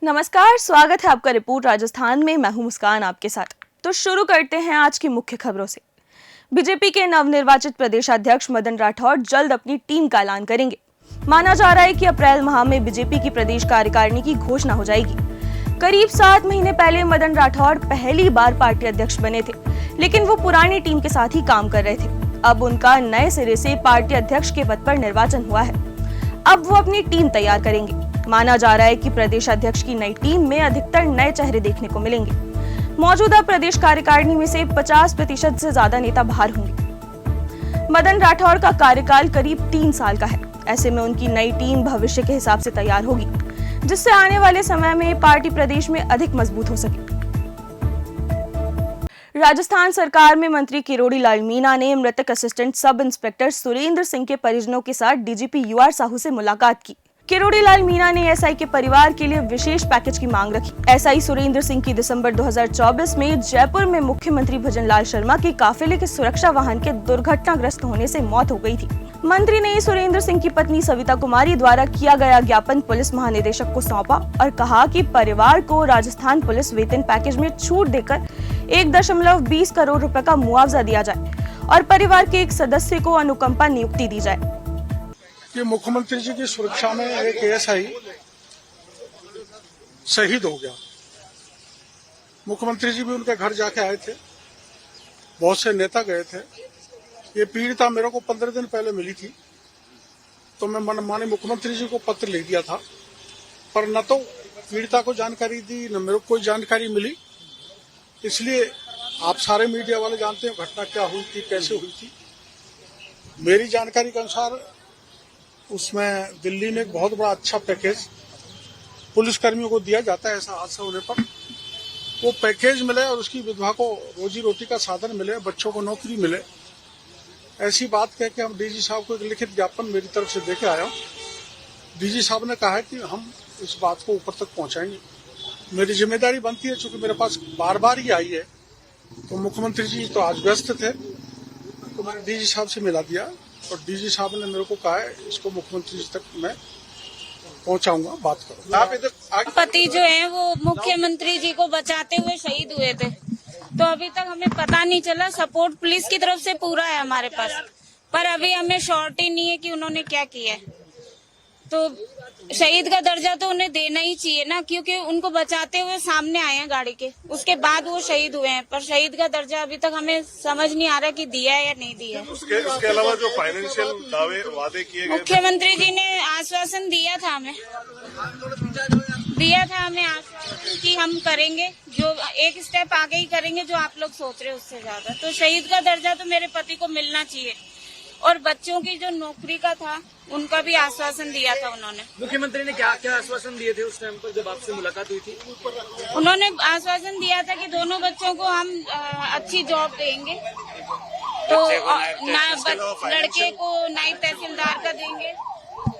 नमस्कार, स्वागत है आपका रिपोर्ट राजस्थान में। मैं हूं मुस्कान आपके साथ। तो शुरू करते हैं आज की मुख्य खबरों से। बीजेपी के नवनिर्वाचित प्रदेशाध्यक्ष मदन राठौड़ जल्द अपनी टीम का ऐलान करेंगे। माना जा रहा है कि अप्रैल माह में बीजेपी की प्रदेश कार्यकारिणी की घोषणा हो जाएगी। करीब 7 महीने पहले मदन राठौड़ पहली बार पार्टी अध्यक्ष बने थे, लेकिन वो पुरानी टीम के साथ ही काम कर रहे थे। अब उनका नए सिरे से पार्टी अध्यक्ष के पद पर निर्वाचन हुआ है। अब वो अपनी टीम तैयार करेंगे। माना जा रहा है कि प्रदेश अध्यक्ष की नई टीम में अधिकतर नए चेहरे देखने को मिलेंगे। मौजूदा प्रदेश कार्यकारिणी में से 50% से ज्यादा नेता बाहर होंगे। मदन राठौड़ का कार्यकाल करीब 3 साल का है। ऐसे में उनकी नई टीम भविष्य के हिसाब से तैयार होगी, जिससे आने वाले समय में पार्टी प्रदेश में अधिक मजबूत हो सके। राजस्थान सरकार में मंत्री किरोड़ी लाल मीणा ने मृतक assistant sub inspector Surendra Singh के परिजनों के साथ डीजीपी यूआर साहू से मुलाकात की। किरोड़ी लाल मीणा ने एसआई के परिवार के लिए विशेष पैकेज की मांग रखी। एसआई सुरेंद्र सिंह की दिसंबर 2024 में जयपुर में मुख्यमंत्री भजनलाल शर्मा के काफिले के सुरक्षा वाहन के दुर्घटनाग्रस्त होने से मौत हो गई थी। मंत्री ने सुरेंद्र सिंह की पत्नी सविता कुमारी द्वारा किया गया ज्ञापन पुलिस महानिदेशक को सौंपा और कहा कि परिवार को राजस्थान पुलिस वेतन पैकेज में छूट देकर 1.20 करोड़ रुपए का मुआवजा दिया जाए और परिवार के एक सदस्य को अनुकंपा नियुक्ति दी जाए। कि मुख्यमंत्री जी की सुरक्षा में एक एएसआई शहीद हो गया। मुख्यमंत्री जी भी उनके घर जाके आए थे, बहुत से नेता गए थे। ये पीड़िता मेरे को 15 दिन पहले मिली थी, तो मैं माननीय मुख्यमंत्री जी को पत्र लिख दिया था, पर न तो पीड़िता को जानकारी दी न मेरे को कोई जानकारी मिली। इसलिए आप सारे मीडिया वाले जानते हैं घटना क्या हुई थी, कैसे हुई थी। मेरी जानकारी के अनुसार उसमें दिल्ली ने एक बहुत बड़ा अच्छा पैकेज पुलिस कर्मियों को दिया जाता है ऐसा हादसा होने पर। वो पैकेज मिले और उसकी विधवा को रोजी रोटी का साधन मिले, बच्चों को नौकरी मिले, ऐसी बात कह के हम डीजी साहब को एक लिखित ज्ञापन मेरी तरफ से देके आया हूँ। डीजी साहब ने कहा है कि हम इस बात को ऊपर तक पहुंचाएंगे। मेरी जिम्मेदारी बनती है, चूंकि मेरे पास बार बार ही आई है, तो मुख्यमंत्री जी तो आज व्यस्त थे, तो मैंने डीजी साहब से मिला दिया और डीजी साहब ने मेरे को कहा है इसको मुख्यमंत्री जी तक मैं पहुंचाऊंगा, बात करूंगा। आप इधर पति जो है वो मुख्यमंत्री जी को बचाते हुए शहीद हुए थे, तो अभी तक हमें पता नहीं चला। सपोर्ट पुलिस की तरफ से पूरा है हमारे पास, पर अभी हमें श्योरिटी नहीं है कि उन्होंने क्या किया है। तो शहीद का दर्जा तो उन्हें देना ही चाहिए ना, क्योंकि उनको बचाते हुए सामने आए हैं गाड़ी के, उसके बाद वो शहीद हुए हैं। पर शहीद का दर्जा अभी तक हमें समझ नहीं आ रहा कि दिया है या नहीं दिया है। उसके अलावा जो फाइनेंशियल वादे किए गए, मुख्यमंत्री जी ने आश्वासन दिया था हमें आश्वासन कि हम करेंगे, जो एक स्टेप आगे ही करेंगे जो आप लोग सोच रहे हो उससे ज्यादा। तो शहीद का दर्जा तो मेरे पति को मिलना चाहिए, और बच्चों की जो नौकरी का था उनका भी आश्वासन दिया था उन्होंने। मुख्यमंत्री ने क्या क्या आश्वासन दिए थे उस टाइम पर जब आपसे मुलाकात हुई थी? उन्होंने आश्वासन दिया था कि दोनों बच्चों को हम अच्छी जॉब देंगे, तो लड़के को नायब तहसीलदार का देंगे,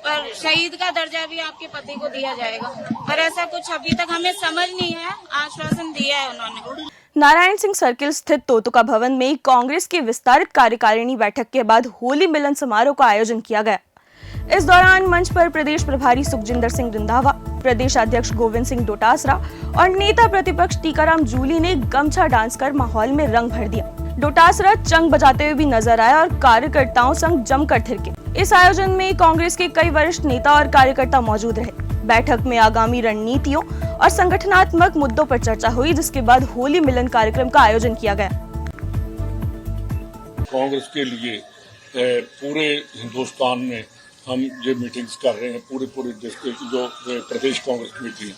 पर शहीद का दर्जा भी आपके पति को दिया जाएगा। पर ऐसा कुछ अभी तक हमें समझ नहीं है, आश्वासन दिया है उन्होंने। नारायण सिंह सर्किल स्थित तोतुका भवन में कांग्रेस की विस्तारित कार्यकारिणी बैठक के बाद होली मिलन समारोह का आयोजन किया गया। इस दौरान मंच पर प्रदेश प्रभारी सुखजिंदर सिंह रंधावा, प्रदेश अध्यक्ष गोविंद सिंह डोटासरा और नेता प्रतिपक्ष टीकाराम जूली ने गमछा डांस कर माहौल में रंग भर दिया। डोटासरा चंग बजाते हुए भी नजर आया और कार्यकर्ताओं संग जमकर थिरके। इस आयोजन में कांग्रेस के कई वरिष्ठ नेता और कार्यकर्ता मौजूद रहे। बैठक में आगामी रणनीतियों और संगठनात्मक मुद्दों पर चर्चा हुई, जिसके बाद होली मिलन कार्यक्रम का आयोजन किया गया। कांग्रेस के लिए पूरे हिंदुस्तान में हम ये मीटिंग्स कर रहे हैं, पूरे देश के जो प्रदेश कांग्रेस कमेटी है,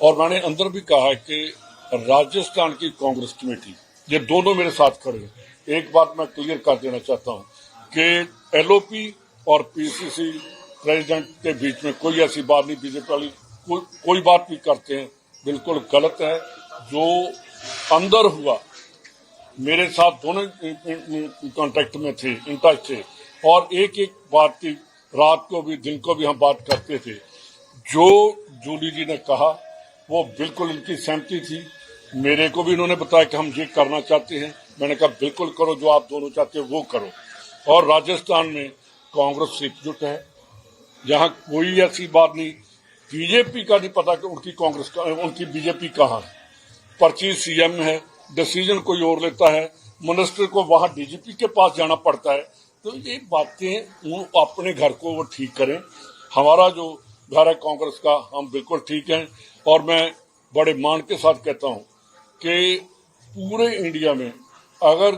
और मैंने अंदर भी कहा है कि राजस्थान की कांग्रेस कमेटी, ये दोनों मेरे साथ खड़े हैं। एक बात मैं क्लियर कर देना चाहता हूँ कि एलओपी और पीसीसी प्रेसिडेंट के बीच में कोई ऐसी बात नहीं। बीजेपी वाली कोई बात भी करते हैं, बिल्कुल गलत है। जो अंदर हुआ, मेरे साथ दोनों कांटेक्ट में थे, इन टच थे, और एक बात की रात को भी दिन को भी हम बात करते थे। जो जूली जी ने कहा वो बिल्कुल इनकी सहमति थी। मेरे को भी इन्होंने बताया कि हम ये करना चाहते हैं। मैंने कहा बिल्कुल करो, जो आप दोनों चाहते हो वो करो। और राजस्थान में कांग्रेस एकजुट है, यहाँ कोई ऐसी बात नहीं बीजेपी का नहीं पता कि उनकी कांग्रेस का, उनकी बीजेपी कहाँ है। पर्ची सीएम है, डिसीजन कोई और लेता है, मिनिस्टर को वहां डीजीपी के पास जाना पड़ता है। तो ये बातें वो अपने घर को वो ठीक करें। हमारा जो घर है कांग्रेस का, हम बिल्कुल ठीक हैं। और मैं बड़े मान के साथ कहता हूं कि पूरे इंडिया में अगर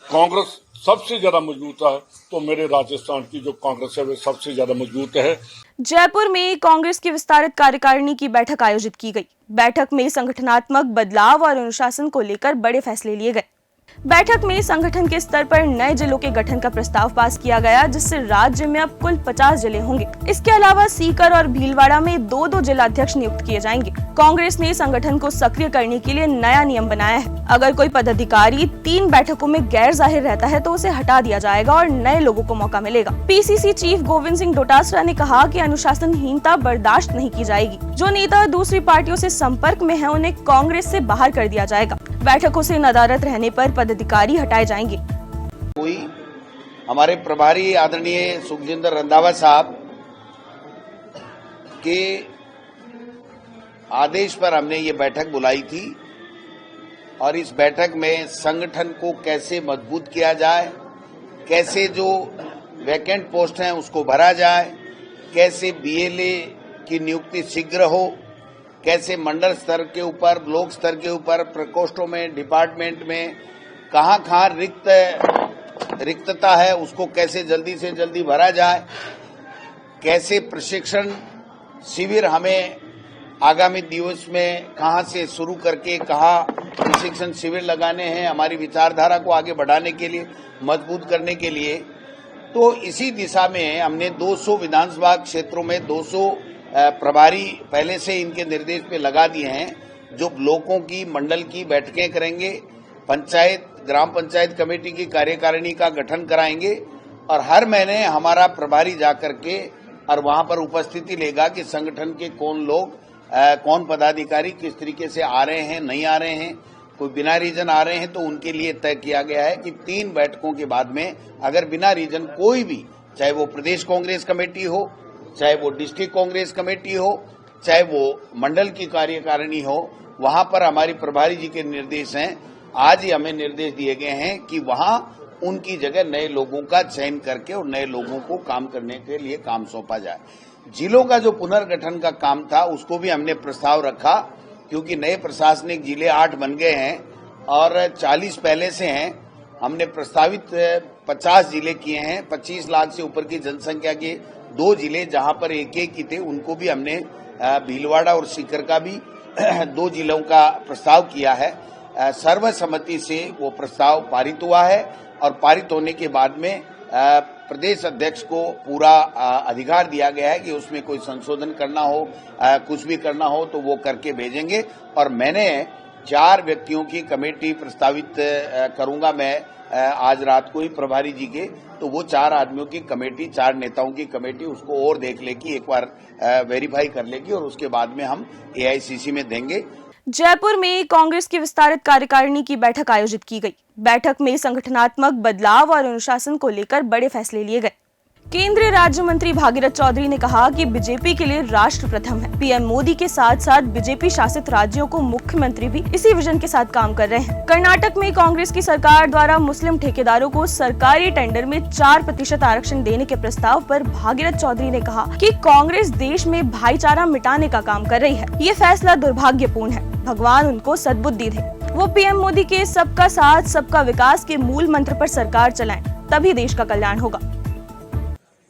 कांग्रेस सबसे ज्यादा मजबूत है तो मेरे राजस्थान की जो कांग्रेस है वो सबसे ज्यादा मजबूत है। जयपुर में कांग्रेस की विस्तारित कार्यकारिणी की बैठक आयोजित की गई। बैठक में संगठनात्मक बदलाव और अनुशासन को लेकर बड़े फैसले लिए गए। बैठक में संगठन के स्तर पर नए जिलों के गठन का प्रस्ताव पास किया गया, जिससे राज्य में अब कुल 50 जिले होंगे। इसके अलावा सीकर और भीलवाड़ा में 2-2 जिलाध्यक्ष नियुक्त किए जाएंगे। कांग्रेस ने संगठन को सक्रिय करने के लिए नया नियम बनाया है। अगर कोई पदाधिकारी 3 बैठकों में गैर जाहिर रहता है तो उसे हटा दिया जाएगा और नए लोगों को मौका मिलेगा। पीसीसी चीफ गोविंद सिंह डोटासरा ने कहा कि अनुशासनहीनता बर्दाश्त नहीं की जाएगी। जो नेता दूसरी पार्टियों से संपर्क में है उन्हें कांग्रेस से बाहर कर दिया जाएगा। बैठकों से नदारद रहने पर पदाधिकारी हटाए जाएंगे। हुई हमारे प्रभारी आदरणीय सुखजिंदर रंधावा साहब के आदेश पर हमने ये बैठक बुलाई थी और इस बैठक में संगठन को कैसे मजबूत किया जाए, कैसे जो वैकेंट पोस्ट हैं उसको भरा जाए, कैसे बीएलए की नियुक्ति शीघ्र हो, कैसे मंडल स्तर के ऊपर, ब्लॉक स्तर के ऊपर, प्रकोष्ठों में, डिपार्टमेंट में कहाँ रिक्तता है उसको कैसे जल्दी से जल्दी भरा जाए, कैसे प्रशिक्षण शिविर हमें आगामी दिवस में कहां से शुरू करके कहां प्रशिक्षण शिविर लगाने हैं, हमारी विचारधारा को आगे बढ़ाने के लिए, मजबूत करने के लिए। तो इसी दिशा में हमने 200 विधानसभा क्षेत्रों में 200 प्रभारी पहले से इनके निर्देश पे लगा दिए हैं, जो ब्लॉकों की, मंडल की बैठकें करेंगे, पंचायत, ग्राम पंचायत कमेटी की कार्यकारिणी का गठन कराएंगे और हर महीने हमारा प्रभारी जाकर के और वहां पर उपस्थिति लेगा कि संगठन के कौन लोग, कौन पदाधिकारी किस तरीके से आ रहे हैं, नहीं आ रहे हैं, कोई बिना रीजन आ रहे हैं तो उनके लिए तय किया गया है कि 3 बैठकों के बाद में अगर बिना रीजन कोई भी, चाहे वो प्रदेश कांग्रेस कमेटी हो, चाहे वो डिस्ट्रिक्ट कांग्रेस कमेटी हो, चाहे वो मंडल की कार्यकारिणी हो, वहां पर हमारी प्रभारी जी के निर्देश हैं। आज ही हमें निर्देश दिए गए हैं कि वहां उनकी जगह नए लोगों का चयन करके और नए लोगों को काम करने के लिए काम सौंपा जाए। जिलों का जो पुनर्गठन का काम था उसको भी हमने प्रस्ताव रखा, क्योंकि नए प्रशासनिक जिले 8 बन गए हैं और 40 पहले से हैं। हमने प्रस्तावित 50 जिले किए हैं। 25 लाख से ऊपर की जनसंख्या के 2 जिले जहां पर एक ही थे, उनको भी हमने भीलवाड़ा और सीकर का भी 2 जिलों का प्रस्ताव किया है। सर्वसम्मति से वो प्रस्ताव पारित हुआ है और पारित होने के बाद में प्रदेश अध्यक्ष को पूरा अधिकार दिया गया है कि उसमें कोई संशोधन करना हो, कुछ भी करना हो तो वो करके भेजेंगे। और मैंने 4 व्यक्तियों की कमेटी प्रस्तावित करूंगा मैं आज रात को ही प्रभारी जी के, तो वो 4 आदमियों की कमेटी, 4 नेताओं की कमेटी उसको और देख लेगी, एक बार वेरीफाई कर लेगी और उसके बाद में हम एआईसीसी में देंगे। जयपुर में कांग्रेस की विस्तारित कार्यकारिणी की बैठक आयोजित की गई। बैठक में संगठनात्मक बदलाव और अनुशासन को लेकर बड़े फैसले लिए गए। केंद्रीय राज्य मंत्री भागीरथ चौधरी ने कहा कि बीजेपी के लिए राष्ट्र प्रथम है। पीएम मोदी के साथ साथ बीजेपी शासित राज्यों को मुख्यमंत्री भी इसी विजन के साथ काम कर रहे हैं। कर्नाटक में कांग्रेस की सरकार द्वारा मुस्लिम ठेकेदारों को सरकारी टेंडर में 4% आरक्षण देने के प्रस्ताव पर भागीरथ चौधरी ने कहा कि कांग्रेस देश में भाईचारा मिटाने का काम कर रही है। ये फैसला दुर्भाग्यपूर्ण है। भगवान उनको सद्बुद्धि दे। वो पीएम मोदी के सबका साथ सबका विकास के मूल मंत्र पर सरकार चलाएं, तभी देश का कल्याण होगा।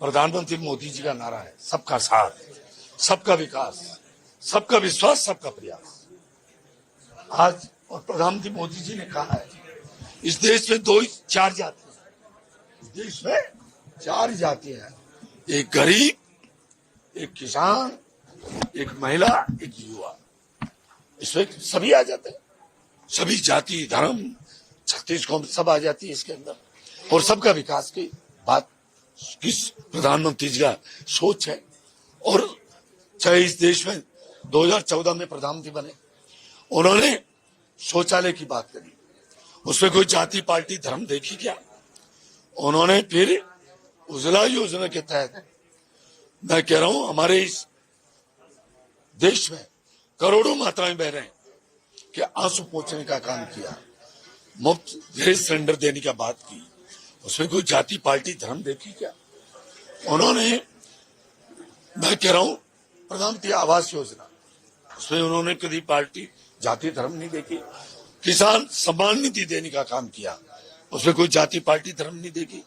प्रधानमंत्री मोदी जी का नारा है सबका साथ, सबका विकास, सबका विश्वास, सबका प्रयास। आज और प्रधानमंत्री मोदी जी ने कहा है इस देश में 4 जाति है। इस देश में 4 जाति है, एक गरीब, एक किसान, एक महिला, एक युवा। इसमें सभी आ जाते हैं, सभी जाति, धर्म, छत्तीस कौम सब आ जाती है इसके अंदर। और सबका विकास की बात किस प्रधानमंत्री जी का सोच है। और चाहे इस देश में 2014 में प्रधानमंत्री बने, उन्होंने शौचालय की बात करी, उसमें कोई जाति, पार्टी, धर्म देखी क्या? उन्होंने फिर उज्ज्वला योजना के तहत, मैं कह रहा हूं हमारे इस देश में करोड़ों मात्राएं बह रहे हैं कि आंसू पोंछने का काम किया, मुफ्त गैस सिलेंडर देने की बात की, उसमें कोई जाति पार्टी धर्म देखी क्या? उन्होंने, मैं कह रहा हूं, प्रधानमंत्री आवास योजना, उसमें उन्होंने कभी पार्टी जाति धर्म नहीं देखी। किसान सम्मान निधि देने का काम किया, उसमें कोई जाति पार्टी धर्म नहीं देखी।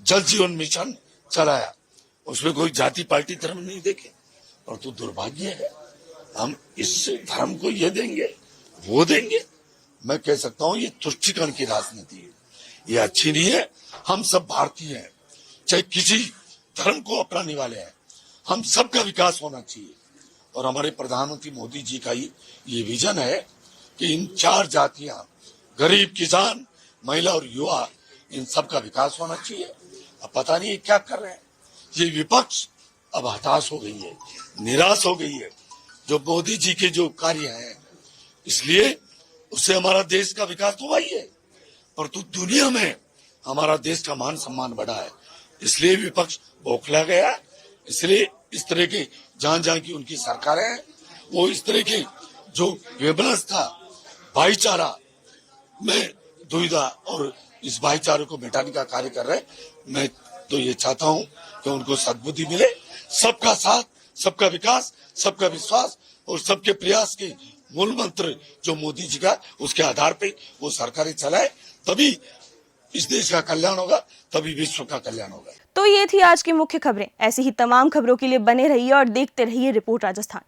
जल जीवन मिशन चलाया, उसमें कोई जाति पार्टी धर्म नहीं देखे। और तो दुर्भाग्य है, हम इस धर्म को ये देंगे वो देंगे। मैं कह सकता हूं ये तुष्टीकरण की राजनीति है, ये अच्छी नहीं है। हम सब भारतीय हैं, चाहे किसी धर्म को अपनाने वाले हैं, हम सबका विकास होना चाहिए। और हमारे प्रधानमंत्री मोदी जी का ये विजन है कि इन 4 जातियां, गरीब, किसान, महिला और युवा, इन सबका विकास होना चाहिए। अब पता नहीं ये क्या कर रहे हैं। ये विपक्ष अब हताश हो गई है, निराश हो गई है जो मोदी जी के जो कार्य हैं, इसलिए उससे हमारा देश का विकास तो हुआ ही है, परंतु दुनिया में हमारा देश का मान सम्मान बढ़ा है। इसलिए विपक्ष बौखला गया। इसलिए इस तरह के जहां की उनकी सरकारें हैं, वो इस तरह के जो व्यवस्था, भाईचारा में दुविधा और इस भाईचारे को मिटाने का कार्य कर रहे हैं। मैं तो ये चाहता हूं कि उनको सद्बुद्धि मिले। सबका साथ, सबका विकास, सबका विश्वास और सबके प्रयास के मूल मंत्र जो मोदी जी का, उसके आधार पे वो सरकारें चलाए, तभी इस देश का कल्याण होगा, तभी विश्व का कल्याण होगा। तो ये थी आज की मुख्य खबरें। ऐसी ही तमाम खबरों के लिए बने रहिए और देखते रहिए रिपोर्ट राजस्थान।